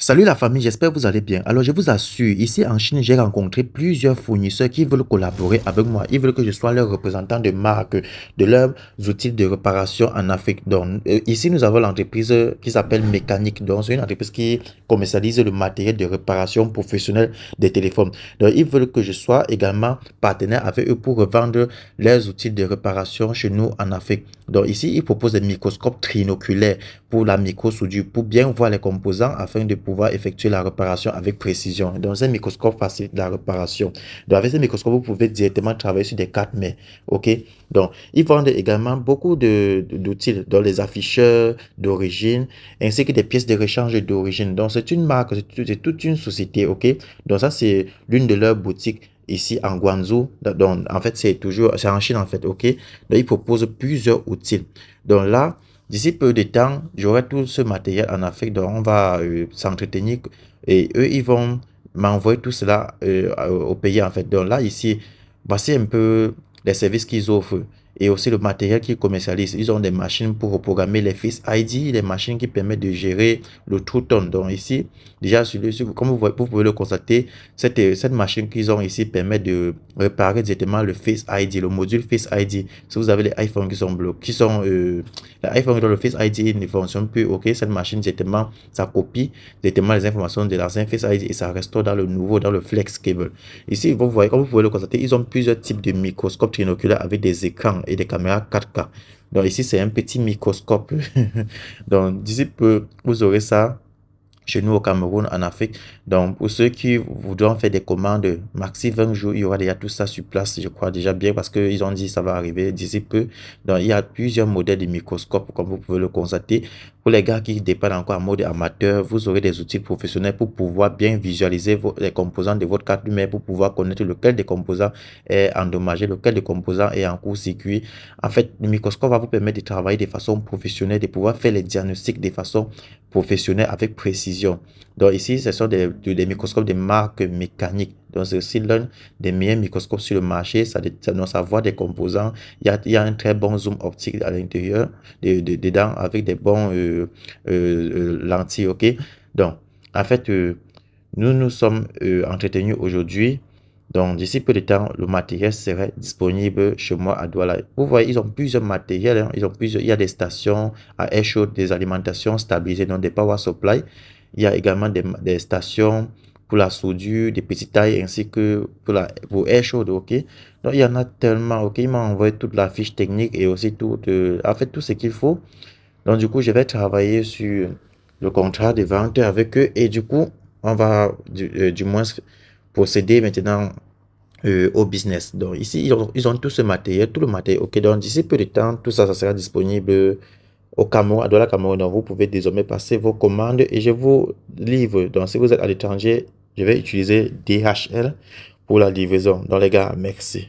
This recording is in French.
Salut la famille, j'espère que vous allez bien. Alors je vous assure, ici en Chine, j'ai rencontré plusieurs fournisseurs qui veulent collaborer avec moi. Ils veulent que je sois leur représentant de marque, de leurs outils de réparation en Afrique. Donc ici, nous avons l'entreprise qui s'appelle Mécanique. Donc c'est une entreprise qui commercialise le matériel de réparation professionnelle des téléphones. Donc ils veulent que je sois également partenaire avec eux pour revendre leurs outils de réparation chez nous en Afrique. Donc ici, ils proposent des microscopes trinoculaires pour la microsoudure, pour bien voir les composants afin de pouvoir effectuer la réparation avec précision. Donc, un microscope facilite la réparation. Donc, avec ce microscope, vous pouvez directement travailler sur des cartes mères. OK? Donc, ils vendent également beaucoup d'outils, dans les afficheurs d'origine, ainsi que des pièces de rechange d'origine. Donc, c'est une marque, c'est toute une société. OK? Donc, ça, c'est l'une de leurs boutiques ici en Guangzhou. Donc, en fait, c'est en Chine, en fait. OK? Donc, ils proposent plusieurs outils. Donc, là, d'ici peu de temps, j'aurai tout ce matériel en Afrique, donc on va s'entretenir et eux, ils vont m'envoyer tout cela au pays en fait. Donc là, ici, voici un peu les services qu'ils offrent et aussi le matériel qu'ils commercialisent. Ils ont des machines pour reprogrammer les Face ID, des machines qui permettent de gérer le True-Tone. Donc ici, déjà, comme vous pouvez le constater, cette machine qu'ils ont ici permet de réparer directement le Face ID, le module Face ID. Si vous avez les iPhones qui sont bloqués, l'iPhone dans le Face ID ne fonctionne plus, ok, cette machine directement, ça copie directement les informations de l'ancien Face ID et ça restaure dans le nouveau, dans le Flex Cable. Ici, vous voyez, comme vous pouvez le constater, ils ont plusieurs types de microscopes trinoculaires avec des écrans et des caméras 4K. Donc ici, c'est un petit microscope. Donc d'ici peu, vous aurez ça chez nous au Cameroun, en Afrique. Donc, pour ceux qui voudront faire des commandes, maxi 20 jours, il y aura déjà tout ça sur place, je crois déjà bien, parce qu'ils ont dit que ça va arriver d'ici peu. Donc, il y a plusieurs modèles de microscopes, comme vous pouvez le constater. Pour les gars qui dépendent encore en mode amateur, vous aurez des outils professionnels pour pouvoir bien visualiser les composants de votre carte mère, pour pouvoir connaître lequel des composants est endommagé, lequel des composants est en court-circuit. En fait, le microscope va vous permettre de travailler de façon professionnelle, de pouvoir faire les diagnostics de façon professionnelle avec précision. Donc ici, ce sont des microscopes de marque mécanique. Donc c'est aussi l'un des meilleurs microscopes sur le marché. Ça voit des composants. Il y a un très bon zoom optique à l'intérieur, dedans, avec des bons lentilles. OK? Donc, en fait, nous nous sommes entretenus aujourd'hui. Donc, d'ici peu de temps, le matériel serait disponible chez moi à Douala. Vous voyez, ils ont plusieurs matériels. Hein. Il y a des stations à air chaud, des alimentations stabilisées, donc des power supply. Il y a également des stations pour la soudure, des petites tailles, ainsi que pour air chaud, ok? Donc, il y en a tellement, ok? Ils m'ont envoyé toute la fiche technique et aussi en fait, tout ce qu'il faut. Donc, du coup, je vais travailler sur le contrat de vente avec eux et du coup, on va du moins procéder maintenant au business. Donc ici, ils ont tout ce matériel, tout le matériel. Ok, donc d'ici peu de temps, tout ça, ça sera disponible au Cameroun, à Douala Cameroun. Donc vous pouvez désormais passer vos commandes et je vous livre. Donc si vous êtes à l'étranger, je vais utiliser DHL pour la livraison. Donc les gars, merci.